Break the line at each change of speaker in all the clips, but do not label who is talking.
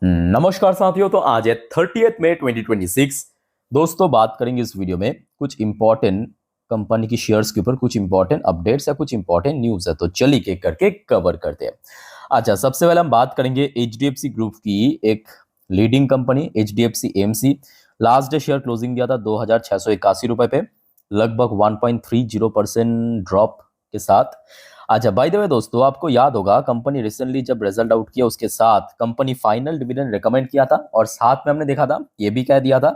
नमस्कार साथियों। तो आज है 30 मई 2026। दोस्तों, बात करेंगे इस वीडियो में कुछ इंपॉर्टेंट कंपनी की शेयर्स के ऊपर, कुछ इंपॉर्टेंट अपडेट्स या कुछ इंपॉर्टेंट न्यूज़ है। तो चलिए एक एक करके कवर करते हैं। अच्छा, सबसे पहले हम बात करेंगे एचडीएफसी ग्रुप की एक leading company HDFC AMC. Last day share closing दिया था 2681 रुपए पे, लगभग 1.30% ड्रॉप के साथ। अच्छा, बाय द वे दोस्तों, आपको याद होगा कंपनी रिसेंटली जब रिजल्ट आउट किया उसके साथ कंपनी फाइनल डिविडेंड रिकमेंड किया था, और साथ में हमने देखा था, ये भी कह दिया था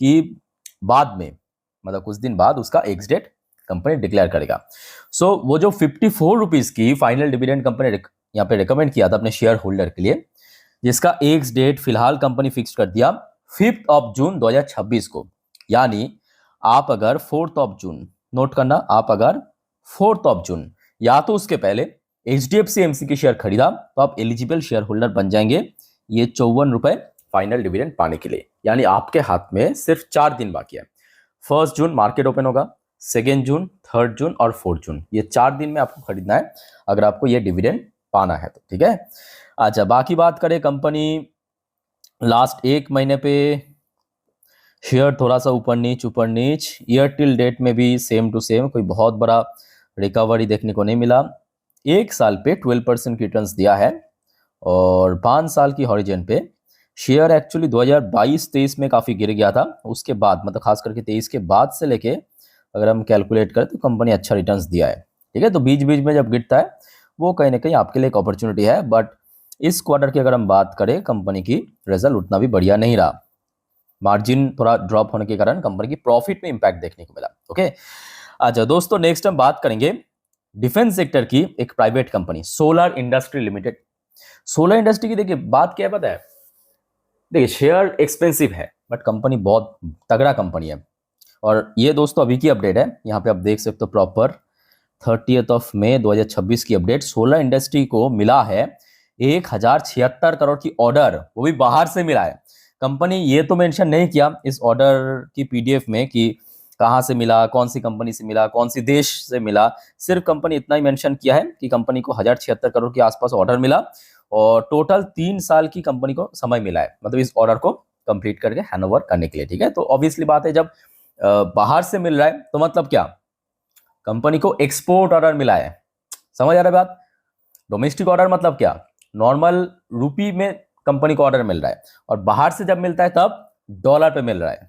कि बाद में, मतलब कुछ दिन बाद उसका एक्स डेट कंपनी डिक्लेयर करेगा। सो वो जो 54 रुपीज की फाइनल डिविडेंड कंपनी यहाँ पे रिकमेंड किया था अपने शेयर होल्डर के लिए, जिसका एक्स डेट फिलहाल कंपनी फिक्स कर दिया 5 ऑफ जून 2026 को। यानी आप अगर 4 ऑफ जून, नोट करना, आप अगर 4 ऑफ जून या तो उसके पहले एचडीएफसी एमसी के शेयर खरीदा तो आप एलिजिबल शेयर होल्डर बन जाएंगे ये 54 रुपए फाइनल डिविडेंड पाने के लिए। यानी आपके हाथ में सिर्फ 4 दिन बाकी है। 1 जून मार्केट ओपन होगा, 2 जून, 3 जून और 4 जून, ये 4 दिन में आपको खरीदना है अगर आपको ये डिविडेंड पाना है तो, ठीक है। अच्छा, बाकी बात करें कंपनी लास्ट 1 महीने पे शेयर थोड़ा सा ऊपर नीच, ईयर टिल डेट में भी सेम टू सेम कोई बहुत बड़ा रिकवरी देखने को नहीं मिला। 1 साल पे 12% की रिटर्न्स दिया है, और 5 साल की हॉरिजन पे शेयर एक्चुअली 2022-23 में काफ़ी गिर गया था। उसके बाद, मतलब खास करके 23 के बाद से लेके अगर हम कैलकुलेट करें तो कंपनी अच्छा रिटर्न्स दिया है, ठीक है। तो बीच बीच में जब गिरता है वो कहीं ना कहीं आपके लिए एक अपॉर्चुनिटी है। बट इस क्वार्टर की अगर हम बात करें, कंपनी की रिजल्ट उतना भी बढ़िया नहीं रहा। मार्जिन थोड़ा ड्रॉप होने के कारण कंपनी की प्रॉफिट में इंपैक्ट देखने को मिला। ओके, अच्छा दोस्तों, नेक्स्ट हम बात करेंगे डिफेंस सेक्टर की एक private company solar industry limited. Solar industry की देखिए बात क्या है पता है, देखिए शेयर एक्सपेंसिव है बट कंपनी बहुत तगड़ा कंपनी है। और ये दोस्तों अभी की अपडेट है, यहाँ पे आप देख सकते हो प्रॉपर 30 ऑफ मई 2026 की अपडेट। सोलर इंडस्ट्री को मिला है 1076 करोड़ की ऑर्डर, वो भी बाहर से मिला है। कंपनी ये तो मेंशन नहीं किया इस ऑर्डर की पीडीएफ में कि कहाँ से मिला, कौन सी कंपनी से मिला, कौन सी देश से मिला। सिर्फ कंपनी इतना ही मेंशन किया है कि कंपनी को 1076 करोड़ के आसपास ऑर्डर मिला, और टोटल 3 साल की कंपनी को समय मिला है, मतलब इस ऑर्डर को कंप्लीट करके हैंडओवर करने के लिए, ठीक है। तो ऑब्वियसली बात है, जब बाहर से मिल रहा है तो मतलब क्या, कंपनी को एक्सपोर्ट ऑर्डर मिला है। समझ आ रहा है बात? डोमेस्टिक ऑर्डर मतलब क्या, नॉर्मल रुपी में कंपनी को ऑर्डर मिल रहा है, और बाहर से जब मिलता है तब डॉलर पे मिल रहा है,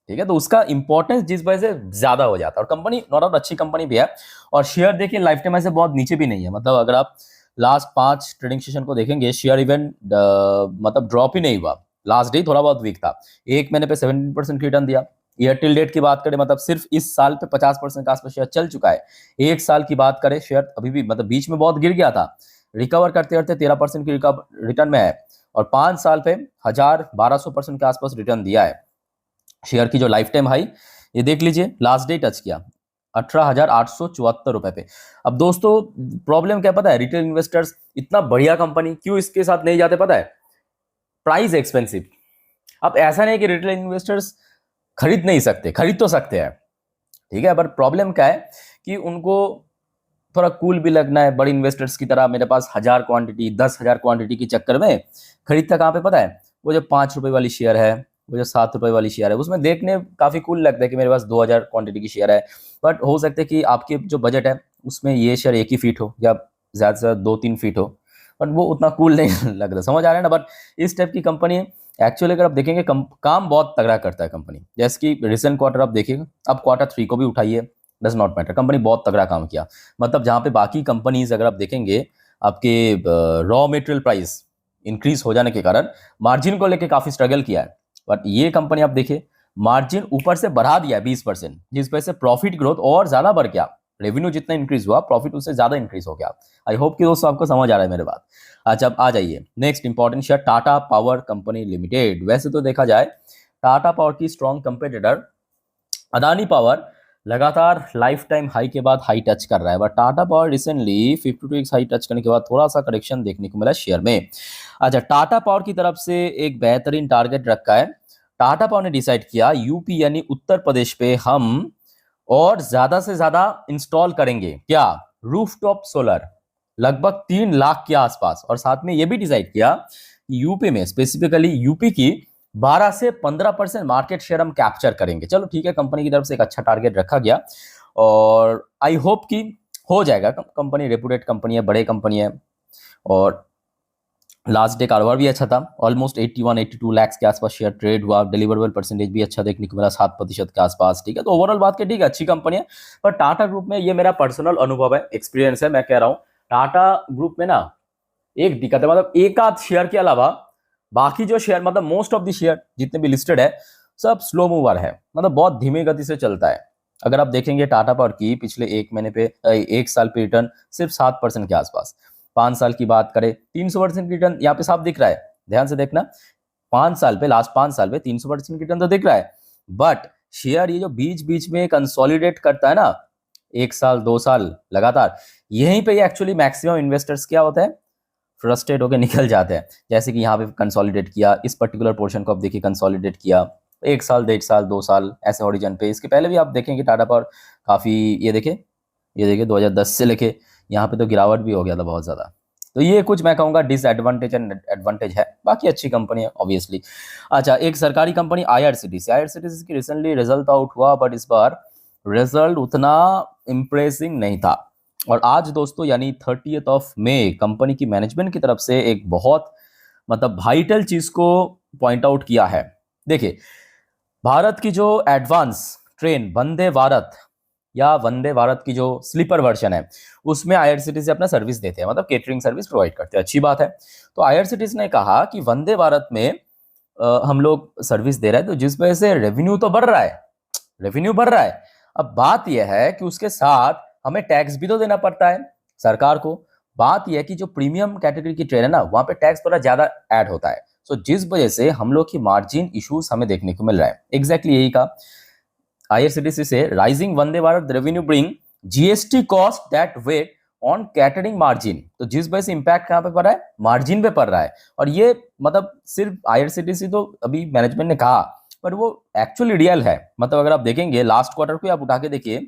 ठीक है। तो उसका इंपॉर्टेंस जिस वजह से ज्यादा हो जाता है। और कंपनी नो डाउट अच्छी कंपनी भी है, और शेयर देखिए लाइफ टाइम ऐसे बहुत नीचे भी नहीं है। मतलब अगर आप लास्ट 5 ट्रेडिंग सेशन को देखेंगे, शेयर इवन मतलब ड्रॉप ही नहीं हुआ। लास्ट डे थोड़ा बहुत वीक था, 1 महीने पे 17% की रिटर्न दिया। ईयर टिल डेट की बात करें, मतलब सिर्फ इस साल पे 50% का आसपास शेयर चल चुका है। 1 साल की बात करें, शेयर अभी भी, मतलब बीच में बहुत गिर गया था, रिकवर करते करते 13% की रिटर्न में है, और 5 साल पे 1200% के आसपास रिटर्न दिया है। शेयर की जो लाइफ टाइम हाई, ये देख लीजिए, लास्ट डे टच किया 18,874 रुपए पे। अब दोस्तों प्रॉब्लम क्या पता है, रिटेल इन्वेस्टर्स इतना बढ़िया कंपनी क्यों इसके साथ नहीं जाते पता है, प्राइस एक्सपेंसिव। अब ऐसा नहीं कि रिटेल इन्वेस्टर्स खरीद नहीं सकते, खरीद तो सकते हैं, ठीक है। पर प्रॉब्लम क्या है कि उनको थोड़ा कूल भी लगना है, बड़ी इन्वेस्टर्स की तरह मेरे पास 1000 क्वांटिटी, 10,000 क्वांटिटी के चक्कर में खरीदता कहाँ पे पता है, वो जो 5 रुपए वाली शेयर है, वो जो 7 रुपए वाली शेयर है, उसमें देखने काफी कूल लगता है कि मेरे पास 2000 क्वांटिटी की शेयर है। बट हो सकता है कि आपके जो बजट है उसमें ये शेयर 1 ही फीट हो, या ज्यादा से ज्यादा 2-3 फीट हो, बट वो उतना कूल नहीं लगता। समझ आ रहा है ना? बट इस टाइप की कंपनी एक्चुअली अगर आप देखेंगे काम बहुत तगड़ा करता है कंपनी। जैसे कि रिसेंट क्वार्टर आप देखिएगा, अब Q3 को भी उठाइए, डज नॉट मैटर, कंपनी बहुत तगड़ा काम किया। मतलब जहाँ पे बाकी कंपनीज अगर आप देखेंगे, आपके रॉ मटेरियल प्राइस इंक्रीज हो जाने के कारण मार्जिन को लेके काफी स्ट्रगल किया है, बट ये कंपनी आप देखिए मार्जिन ऊपर से बढ़ा दिया है 20%, जिस वजह से प्रॉफिट ग्रोथ और ज्यादा बढ़ गया। रेवेन्यू जितना इंक्रीज हुआ, प्रॉफिट उससे ज्यादा इंक्रीज हो गया। आई होप कि दोस्तों आपको समझ आ रहा है मेरे बात। अच्छा, अब आ जाइए next important share, Tata power company limited. वैसे तो देखा जाए टाटा पावर की स्ट्रॉन्ग कंपेटिटर अदानी पावर लगातार लाइफ टाइम हाई के बाद हाई टच कर रहा है, but Tata power recently 52 high touch करने के बाद थोड़ा सा करेक्शन देखने को मिला शेयर में। अच्छा, टाटा पावर की तरफ से एक बेहतरीन टारगेट रखा है। टाटा पावर ने डिसाइड किया यूपी यानी उत्तर प्रदेश पे हम और ज्यादा से ज्यादा इंस्टॉल करेंगे, क्या, रूफटॉप सोलर, लगभग 3 लाख के आसपास। और साथ में ये भी डिसाइड किया यूपी में, स्पेसिफिकली यूपी की 12 से 15% मार्केट शेयर हम कैप्चर करेंगे। चलो ठीक है, कंपनी की तरफ से एक अच्छा टारगेट रखा गया और आई होप कि हो जाएगा। कंपनी रेपुटेड कंपनी है, बड़े कंपनी है और लास्ट डे कारोबार भी अच्छा था। ऑलमोस्ट 81-82 लाख के आसपास शेयर ट्रेड हुआ। डिलीवरेबल परसेंटेज भी अच्छा देखने को मिला, 7% के आसपास। ठीक है, तो ओवरऑल बात के ठीक है, अच्छी कंपनी है। पर टाटा ग्रुप में, ये मेरा पर्सनल अनुभव है, एक्सपीरियंस है, मैं कह रहा हूँ, टाटा ग्रुप में ना एक दिक्कत है, मतलब एक आध शेयर के अलावा बाकी जो शेयर, मतलब मोस्ट ऑफ द शेयर जितने भी लिस्टेड है सब स्लो मूवर है, मतलब बहुत धीमी गति से चलता है। अगर आप देखेंगे टाटा पावर की पिछले एक महीने पे, एक साल पे रिटर्न सिर्फ 7% के आसपास। 5 साल की बात करें 300% की रिटर्न यहाँ पे साफ दिख रहा है, ध्यान से देखना। 5 साल पे, लास्ट 5 साल पे 300% की रिटर्न तो दिख रहा है। बट शेयर ये जो बीच बीच में कंसोलिडेट करता है ना, 1 साल 2 साल लगातार, यहीं पे ये एक्चुअली मैक्सिमम इन्वेस्टर्स क्या होता है, फ्रस्ट्रेट होकर निकल जाते हैं। जैसे कि यहाँ पे कंसोलिडेट किया, इस पर्टिकुलर पोर्शन को आप देखिए कंसोलिडेट किया 1 साल 1.5 साल 2 साल ऐसे हॉरिजन पे। इसके पहले भी आप देखेंगे टाटा पावर काफ़ी, ये देखिए 2010 से लेके यहाँ पे तो गिरावट भी हो गया था बहुत ज़्यादा। तो ये कुछ मैं कहूँगा डिसएडवांटेज एंड एडवांटेज है, बाकी अच्छी कंपनी है ऑब्वियसली। अच्छा, एक सरकारी कंपनी आईआरसीटीसी की रिसेंटली रिजल्ट आउट हुआ, बट इस बार रिजल्ट उतना इम्प्रेसिंग नहीं था। और आज दोस्तों यानी 30 मई कंपनी की मैनेजमेंट की तरफ से एक बहुत मतलब वाइटल चीज को पॉइंट आउट किया है। देखिए, भारत की जो एडवांस ट्रेन वंदे भारत या वंदे भारत की जो स्लीपर वर्जन है, उसमें आईआरसीटीसी अपना सर्विस देते हैं, मतलब केटरिंग सर्विस प्रोवाइड करते हैं, अच्छी बात है। तो आईआरसीटीसी ने कहा कि वंदे भारत में हम लोग सर्विस दे रहे हैं, तो जिस वजह से रेवेन्यू तो बढ़ रहा है, रेवेन्यू बढ़ रहा है। अब बात यह है कि उसके साथ हमें टैक्स भी तो देना पड़ता है सरकार को। बात यह है कि जो प्रीमियम कैटेगरी की ट्रेन है ना, वहां पे टैक्स थोड़ा ज्यादा ऐड होता है, सो जिस वजह से हम लोग की मार्जिन इश्यूज हमें देखने को मिल रहा है। एग्जैक्टली यही कहा आईआरसीटीसी से, rising Vande Bharat revenue bring GST cost that weight on catering margin. तो जिस वजह से इंपैक्ट कहां पे पड़ रहा है, मार्जिन पे पड़ रहा है। और ये मतलब सिर्फ आईआरसीटीसी तो अभी मैनेजमेंट ने कहा, पर वो एक्चुअली रियल है। मतलब अगर आप देखेंगे लास्ट क्वार्टर को आप उठा के देखिए,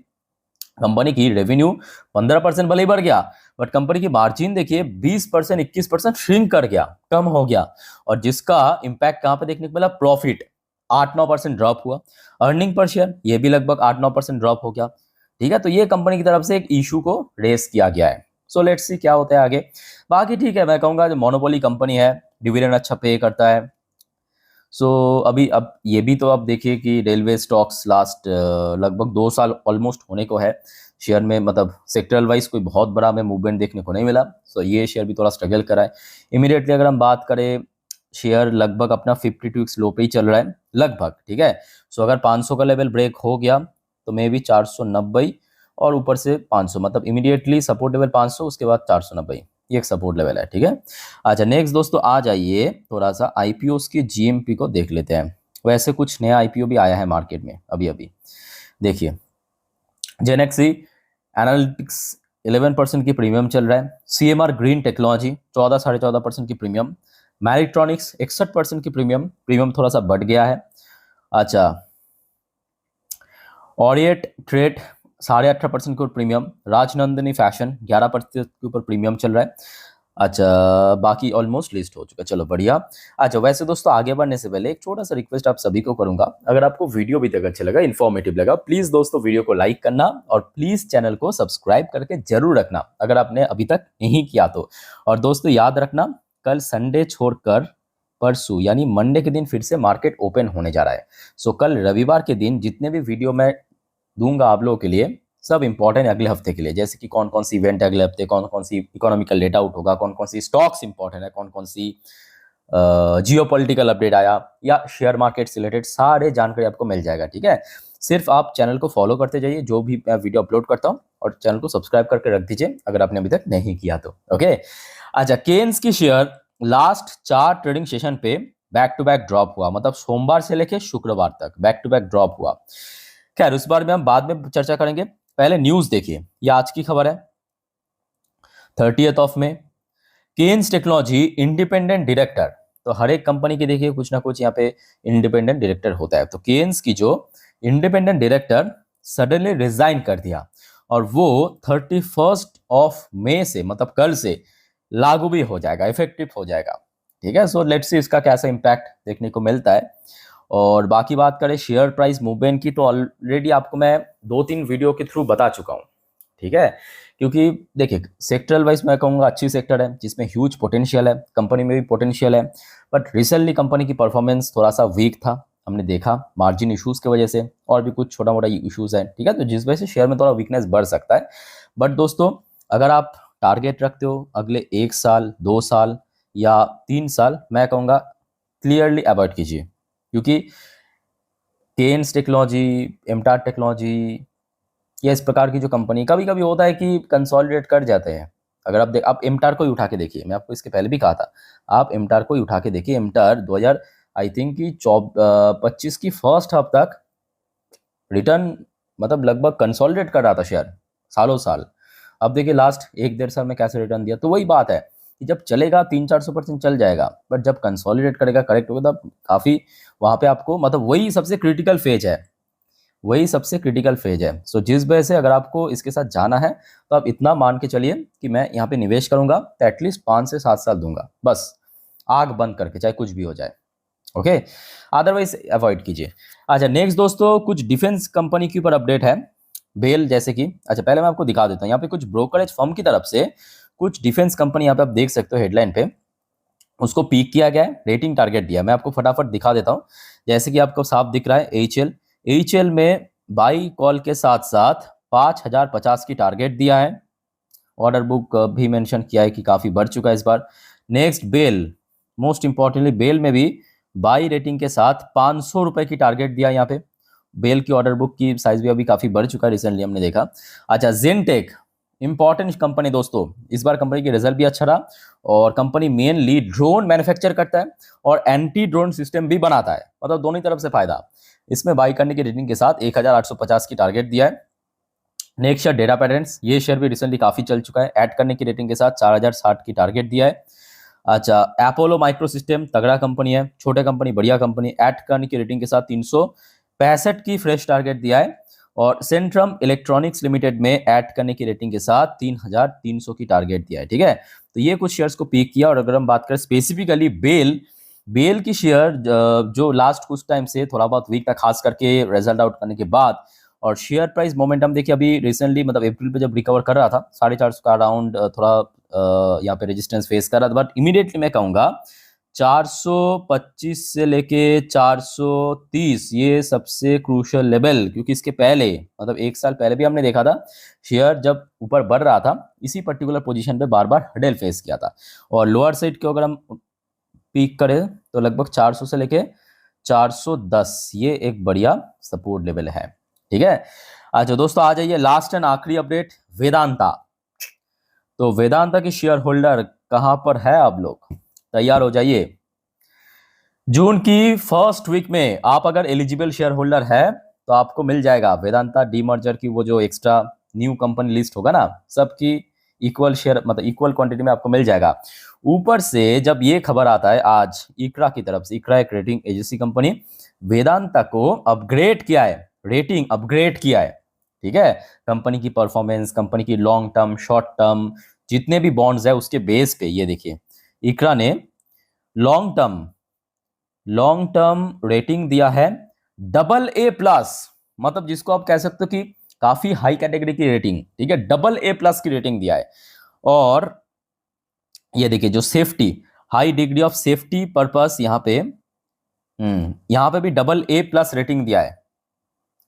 कंपनी की रेवेन्यू 15% भले ही बढ़ गया, बट कंपनी की मार्जिन देखिए 20% 21% श्रिंक कर गया, कम हो गया। और जिसका इंपैक्ट कहां पे देखने को मिला, प्रॉफिट 8-9% ड्रॉप हुआ। अर्निंग पर शेयर ये भी लगभग 8-9% ड्रॉप हो गया। ठीक है, तो ये कंपनी की तरफ से एक इशू को रेस किया गया है। सो लेट्स सी क्या होता है आगे। बाकी ठीक है, मैं कहूंगा जो मोनोपोली कंपनी है, डिविडेंड अच्छा पे करता है। सो अभी अब ये भी तो आप देखिए कि रेलवे स्टॉक्स लास्ट लगभग 2 साल ऑलमोस्ट होने को है, शेयर में मतलब सेक्टरल वाइज कोई बहुत बड़ा हमें मूवमेंट देखने को नहीं मिला। सो ये शेयर भी थोड़ा स्ट्रगल करा है। इमीडिएटली अगर हम बात करें, शेयर लगभग अपना 52 लो पे ही चल रहा है लगभग। ठीक है, सो अगर 500 का लेवल ब्रेक हो गया तो मे बी 490 और ऊपर से 500, मतलब इमीडिएटली सपोर्ट लेवल 500, उसके बाद 490, ये एक सपोर्ट लेवल है। ठीक है, अच्छा नेक्स्ट दोस्तों आ जाइए, थोड़ा सा आईपीओस की जीएमपी को देख लेते हैं। वैसे कुछ नया आईपीओ भी आया है मार्केट में अभी अभी। देखिए, जेनेक्सी एनालिटिक्स 11% की प्रीमियम चल रहा है। सीएमआर ग्रीन टेक्नोलॉजी 14-14.5% की प्रीमियम। मैरिट्रॉनिक्स 61% की प्रीमियम थोड़ा सा बढ़ गया है। अच्छा, ऑरिएट ट्रेड 18.5% के ऊपर प्रीमियम। राजनंदिनी फैशन 11% के ऊपर प्रीमियम चल रहा है। अच्छा, बाकी ऑलमोस्ट लिस्ट हो चुका है, चलो बढ़िया। अच्छा, वैसे दोस्तों आगे बढ़ने से पहले एक छोटा सा रिक्वेस्ट आप सभी को करूंगा, अगर आपको वीडियो भी तक अच्छा लगा, इन्फॉर्मेटिव लगा, प्लीज दोस्तों वीडियो को लाइक करना और प्लीज चैनल को सब्सक्राइब करके जरूर रखना अगर आपने अभी तक नहीं किया तो। और दोस्तों याद रखना, कल संडे छोड़कर परसों यानी मंडे के दिन फिर से मार्केट ओपन होने जा रहा है। सो कल रविवार के दिन जितने भी वीडियो मैं दूंगा आप लोगों के लिए, सब इंपॉर्टेंट अगले हफ्ते के लिए, जैसे कि कौन कौन सी इवेंट अगले हफ्ते, कौन कौन सी इकोनॉमिकल डेटा आउट होगा, कौन कौन सी स्टॉक्स इंपॉर्टेंट है, कौन कौन सी जियोपॉलिटिकल अपडेट आया या शेयर मार्केट से रिलेटेड, सारे जानकारी आपको मिल जाएगा। ठीक है, सिर्फ आप चैनल को फॉलो करते जाइए जो भी मैं वीडियो अपलोड करता हूँ, और चैनल को सब्सक्राइब करके रख दीजिए अगर आपने अभी तक नहीं किया तो। ओके, अच्छा, केन्स की शेयर लास्ट 4 ट्रेडिंग सेशन पे बैक टू बैक ड्रॉप हुआ, मतलब सोमवार से लेकर शुक्रवार तक बैक टू बैक ड्रॉप हुआ। खैर उस बारे में हम बाद में चर्चा करेंगे, पहले न्यूज देखिए। ये आज की खबर है 30 में, केन्स टेक्नोलॉजी इंडिपेंडेंट डायरेक्टर। तो हर एक कंपनी के देखिए कुछ ना कुछ यहाँ पे इंडिपेंडेंट डायरेक्टर होता है। तो केन्स की जो इंडिपेंडेंट डायरेक्टर सडनली रिजाइन कर दिया, और वो 31 मई से मतलब कल से लागू भी हो जाएगा, इफेक्टिव हो जाएगा। ठीक है। सो लेट्स सी इसका कैसा इम्पैक्ट देखने को मिलता है। और बाकी बात करें शेयर प्राइस मूवमेंट की, तो ऑलरेडी आपको मैं 2-3 वीडियो के थ्रू बता चुका हूँ, ठीक है। क्योंकि देखिए सेक्टरल वाइज मैं कहूँगा अच्छी सेक्टर है जिसमें ह्यूज पोटेंशियल है, कंपनी में भी पोटेंशियल है, बट रिसेंटली कंपनी की परफॉर्मेंस थोड़ा सा वीक था, हमने देखा मार्जिन इश्यूज की वजह से और भी कुछ छोटा मोटा इश्यूज है, ठीक है। तो जिस वजह से शेयर में थोड़ा वीकनेस बढ़ सकता है। बट दोस्तों अगर आप टारगेट रखते हो अगले 1 साल 2 साल या 3 साल, मैं कहूँगा क्लियरली अवॉइड कीजिए, क्योंकि केन्स टेक्नोलॉजी, एमटार टेक्नोलॉजी या इस प्रकार की जो कंपनी, कभी कभी होता है कि कंसोलिडेट कर जाते हैं। अगर आप एमटार को ही उठा के देखिए, मैं आपको इसके पहले भी कहा था, आप एमटार को ही उठा के देखिए। एमटार 2000 आई थिंक कि 25 की फर्स्ट हाफ तक रिटर्न मतलब लगभग कंसोलिडेट कर रहा था शेयर सालों साल। अब देखिए लास्ट 1-1.5 साल में कैसे रिटर्न दिया। तो वही बात है कि जब चलेगा 300-400% चल जाएगा, बट जब कंसोलिडेट करेगा, करेक्ट होगा, तब काफ़ी वहाँ पे आपको मतलब वही सबसे क्रिटिकल फेज है, वही सबसे क्रिटिकल फेज है। सो जिस वजह से अगर आपको इसके साथ जाना है तो आप इतना मान के चलिए कि मैं यहाँ पे निवेश करूंगा तो एटलीस्ट 5 से 7 साल दूंगा, बस आग बंद करके, चाहे कुछ भी हो जाए, ओके। अदरवाइज अवॉइड कीजिए। अच्छा नेक्स्ट दोस्तों, कुछ डिफेंस कंपनी के ऊपर अपडेट है। बेल जैसे कि, अच्छा पहले मैं आपको दिखा देता हूँ, यहाँ पे कुछ ब्रोकरेज फर्म की तरफ से कुछ डिफेंस कंपनी यहाँ पे आप देख सकते हो हेडलाइन पे, उसको पीक किया गया है, रेटिंग टारगेट दिया है। मैं आपको फटाफट दिखा देता हूँ। जैसे कि आपको साफ दिख रहा है एचएल में बाई कॉल के साथ साथ 5050 की टारगेट दिया है। ऑर्डर बुक भी मेंशन किया है कि काफ़ी बढ़ चुका है इस बार। Next bail, most importantly bail में भी बाई रेटिंग के साथ 500 रुपए की टारगेट दिया है यहाँ पे। बेल की ऑर्डर बुक की साइज भी अभी काफ़ी बढ़ चुका है, रिसेंटली हमने देखा। अच्छा जेनटेक, इंपॉर्टेंट कंपनी दोस्तों, इस बार कंपनी की रिजल्ट भी अच्छा रहा और कंपनी मेनली ड्रोन मैन्युफैक्चर करता है और एंटी ड्रोन सिस्टम भी बनाता है, मतलब दोनों तरफ से फायदा। इसमें बाई करने की रेटिंग के साथ 1850 की टारगेट दिया है। नेक्स्ट शेयर डेटा पैटर्न्स, ये शेयर भी रिसेंटली काफी चल चुका है, ऐड करने की रेटिंग के साथ 4060 की टारगेट दिया है। अच्छा अपोलो माइक्रो सिस्टम, तगड़ा कंपनी है, छोटे कंपनी बढ़िया कंपनी, ऐड करने की रेटिंग के साथ 365 की फ्रेश टारगेट दिया है। और सेंट्रम इलेक्ट्रॉनिक्स लिमिटेड में ऐड करने की रेटिंग के साथ 3300 की टारगेट दिया है, ठीक है। तो ये कुछ शेयर्स को पीक किया। और अगर हम बात करें स्पेसिफिकली बेल की शेयर जो लास्ट कुछ टाइम से थोड़ा बहुत वीक था, खास करके रिजल्ट आउट करने के बाद, और शेयर प्राइस मोमेंटम देखिए अभी रिसेंटली मतलब अप्रैल पे जब रिकवर कर रहा था 450 का अराउंड, थोड़ा यहाँ पे रेजिस्टेंस फेस कर रहा था, बट इमीडिएटली मैं कहूँगा 425 से लेके 430 ये सबसे क्रूशियल लेवल, क्योंकि इसके पहले मतलब 1 साल पहले भी हमने देखा था शेयर जब ऊपर बढ़ रहा था इसी पर्टिकुलर पोजीशन पे बार बार हर्डल फेस किया था। और लोअर साइड को अगर हम पीक करें तो लगभग 400 से लेके 410 ये एक बढ़िया सपोर्ट लेवल है, ठीक है। अच्छा दोस्तों आ जाइए लास्ट एंड आखिरी अपडेट, वेदांता। तो वेदांता के शेयर होल्डर कहां पर है, आप लोग तैयार हो जाइए। जून की फर्स्ट वीक में आप अगर एलिजिबल शेयर होल्डर है तो आपको मिल जाएगा वेदांता डीमर्जर की वो जो एक्स्ट्रा न्यू कंपनी लिस्ट होगा ना, सबकी इक्वल शेयर मतलब इक्वल क्वांटिटी में आपको मिल जाएगा। ऊपर से जब ये खबर आता है आज इकरा की तरफ से, इकरा एक रेटिंग एजेंसी कंपनी, वेदांता को अपग्रेड किया है, रेटिंग अपग्रेड किया है, ठीक है। कंपनी की परफॉर्मेंस, कंपनी की लॉन्ग टर्म शॉर्ट टर्म जितने भी बॉन्ड्स है उसके बेस पे ये देखिए इकरा ने लॉन्ग टर्म रेटिंग दिया है AA+, मतलब जिसको आप कह सकते हो कि काफी हाई कैटेगरी की रेटिंग, ठीक है, AA+ की रेटिंग दिया है। और ये देखिए जो safety, high degree of safety purpose यहाँ पे भी AA+ रेटिंग दिया है,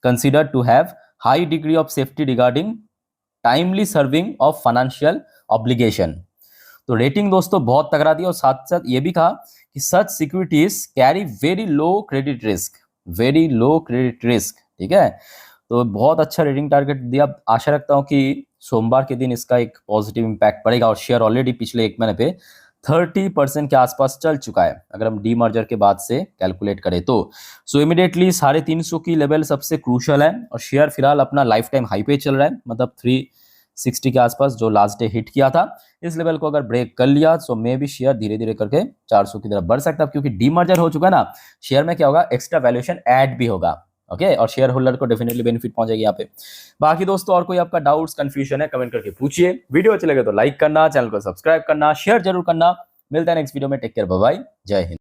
consider to have high degree of safety regarding timely serving of financial obligation. तो रेटिंग दोस्तों बहुत तगड़ा दिया और साथ साथ ये भी कहा कि such securities carry very low credit risk, ठीक है। तो बहुत अच्छा रेटिंग टारगेट दिया। आशा रखता हूं कि सोमवार के दिन इसका एक पॉजिटिव इंपैक्ट पड़ेगा और शेयर ऑलरेडी पिछले 1 महीने पे 30% के आसपास चल चुका है अगर हम डीमर्जर के बाद से कैलकुलेट करें तो। सो इमीडिएटली 350 की लेवल सबसे क्रूशियल है और शेयर फिलहाल अपना लाइफ टाइम हाई पे चल रहा है, मतलब 360 के आसपास जो लास्ट डे हिट किया था। इस लेवल को अगर ब्रेक कर लिया तो मे भी शेयर धीरे धीरे करके 400 की तरफ बढ़ सकता है, क्योंकि डीमर्जर हो चुका है ना, शेयर में क्या होगा, एक्स्ट्रा वैल्यूएशन ऐड भी होगा, ओके। और शेयर होल्डर को डेफिनेटली बेनिफिट पहुंचेगी यहाँ पे। बाकी दोस्तों और कोई आपका डाउट्स कंफ्यूजन है कमेंट करके पूछिए। वीडियो अच्छे लगे तो लाइक करना, चैनल को सब्सक्राइब करना, शेयर जरूर करना। मिलता है नेक्स्ट वीडियो में, टेक केयर, बाय बाय, जय हिंद।